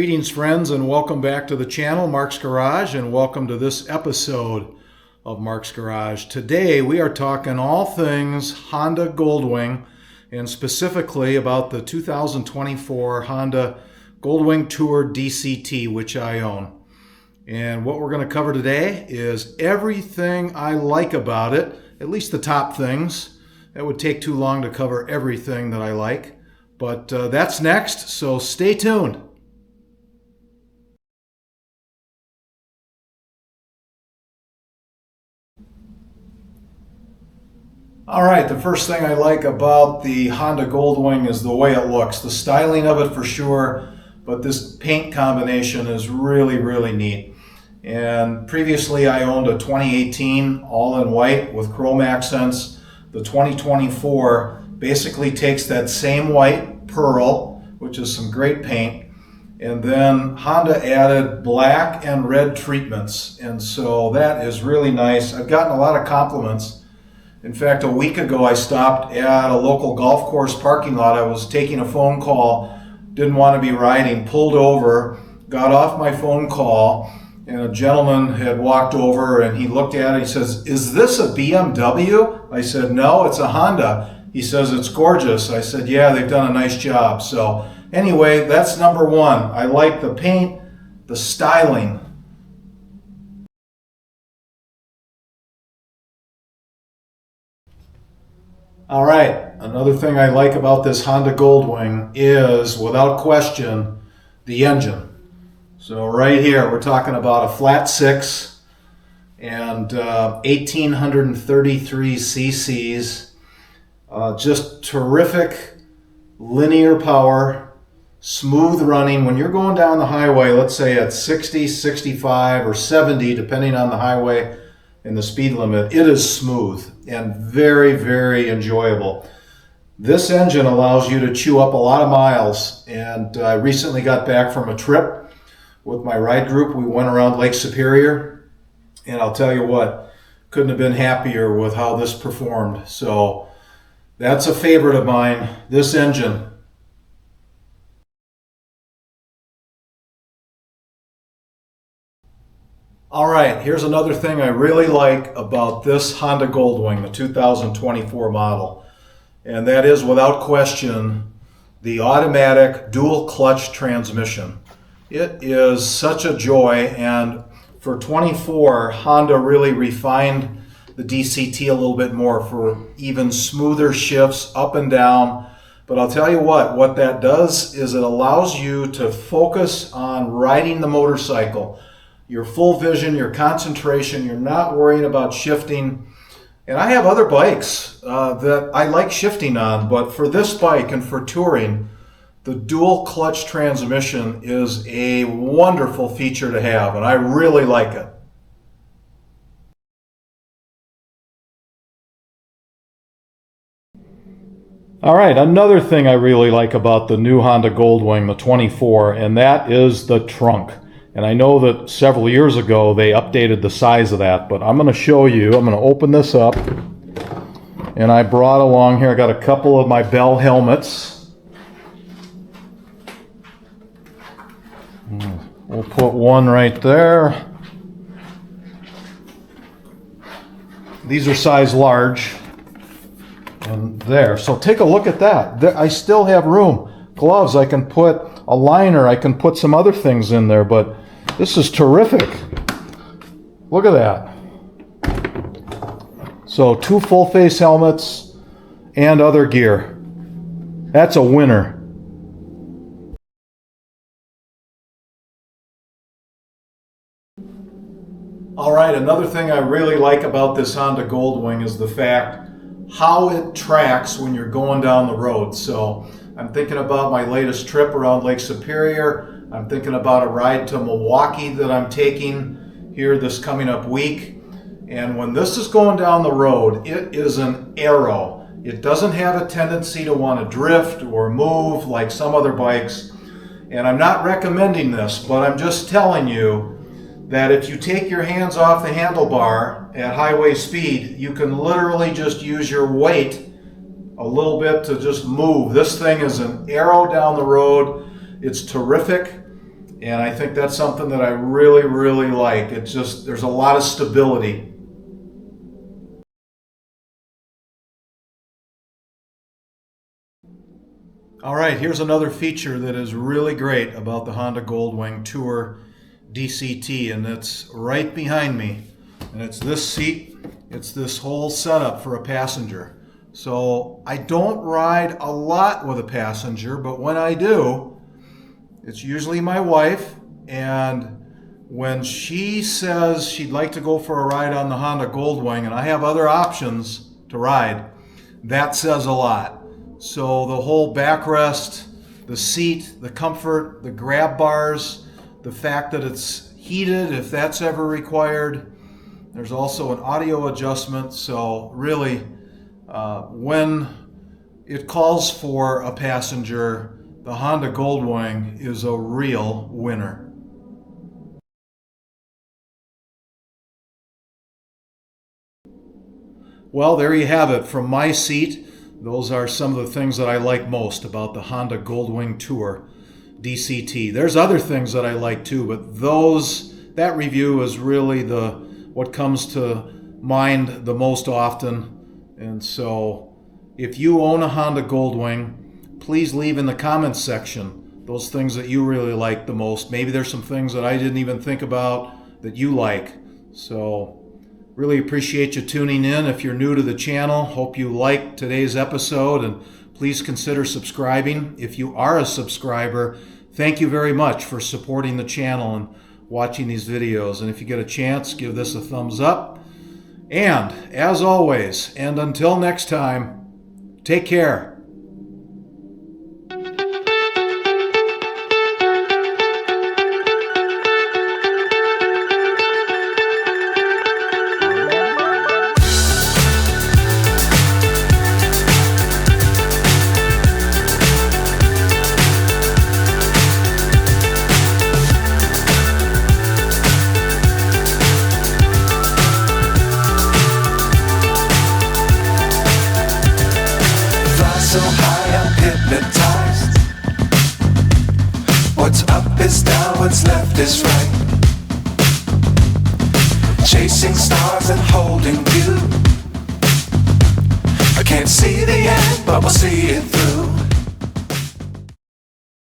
Greetings friends, and welcome back to the channel, Mark's Garage, and welcome to this episode of Mark's Garage. Today we are talking all things Honda Gold Wing, and specifically about the 2024 Honda Gold Wing Tour DCT, which I own. And what we're going to cover today is everything I like about it, at least the top things. It would take too long to cover everything that I like, but that's next, so stay tuned. All right, the first thing I like about the Honda Gold Wing is the way it looks. The styling of it for sure, but this paint combination is really, really neat. And previously I owned a 2018 all in white with chrome accents. The 2024 basically takes that same white pearl, which is some great paint, and then Honda added black and red treatments. And so that is really nice. I've gotten a lot of compliments. In fact, a week ago I stopped at a local golf course parking lot. I was taking a phone call, didn't want to be riding, pulled over, got off my phone call, and a gentleman had walked over and he looked at it. He says, "Is this a BMW?" I said, "No, it's a Honda." He says, "It's gorgeous." I said, "Yeah, they've done a nice job." So anyway, that's number one. I like the paint, the styling. All right, another thing I like about this Honda Gold Wing is, without question, the engine. So right here, we're talking about a flat six and 1,833 cc's. Just terrific linear power, smooth running. When you're going down the highway, let's say at 60, 65, or 70, depending on the highway and the speed limit, it is smooth and very, very enjoyable. This engine allows you to chew up a lot of miles, and I recently got back from a trip with my ride group. We went around Lake Superior, and I'll tell you what, couldn't have been happier with how this performed. So that's a favorite of mine, this engine. All right, here's another thing I really like about this Honda Gold Wing, the 2024 model, and that is, without question, the automatic dual clutch transmission. It is such a joy, and for 24, Honda really refined the DCT a little bit more for even smoother shifts up and down. But I'll tell you what that does is it allows you to focus on riding the motorcycle. Your full vision, your concentration, you're not worrying about shifting. And I have other bikes that I like shifting on, but for this bike and for touring, the dual clutch transmission is a wonderful feature to have, and I really like it. All right, another thing I really like about the new Honda Gold Wing, the 24, and that is the trunk. And I know that several years ago they updated the size of that, but I'm going to show you. I'm going to open this up, and I brought along here, I got a couple of my Bell helmets. We'll put one right there. These are size large, and there. So take a look at that. I still have room. Gloves, I can put a liner, I can put some other things in there, but this is terrific. Look at that. So 2 full face helmets and other gear. That's a winner. All right, another thing I really like about this Honda Gold Wing is the fact how it tracks when you're going down the road. So I'm thinking about my latest trip around Lake Superior. I'm thinking about a ride to Milwaukee that I'm taking here this coming up week. And when this is going down the road, it is an arrow. It doesn't have a tendency to want to drift or move like some other bikes. And I'm not recommending this, but I'm just telling you that if you take your hands off the handlebar at highway speed, you can literally just use your weight a little bit to just move. This thing is an arrow down the road. It's terrific. And I think that's something that I really, really like. It's just, there's a lot of stability. All right, here's another feature that is really great about the Honda Gold Wing Tour DCT, and it's right behind me. And it's this seat. It's this whole setup for a passenger. So I don't ride a lot with a passenger, but when I do, it's usually my wife. And when she says she'd like to go for a ride on the Honda Gold Wing, and I have other options to ride, that says a lot. So the whole backrest, the seat, the comfort, the grab bars, the fact that it's heated if that's ever required. There's also an audio adjustment. So really, when it calls for a passenger, the Honda Gold Wing is a real winner. Well, there you have it from my seat. Those are some of the things that I like most about the Honda Gold Wing Tour DCT. There's other things that I like too, but that review is really what comes to mind the most often. And so if you own a Honda Gold Wing, please leave in the comments section those things that you really like the most. Maybe there's some things that I didn't even think about that you like. So really appreciate you tuning in. If you're new to the channel, hope you liked today's episode, and please consider subscribing. If you are a subscriber, thank you very much for supporting the channel and watching these videos. And if you get a chance, give this a thumbs up. And as always, and until next time, take care. So high I'm hypnotized. What's up is down, what's left is right. Chasing stars and holding you. I can't see the end, but we'll see it through.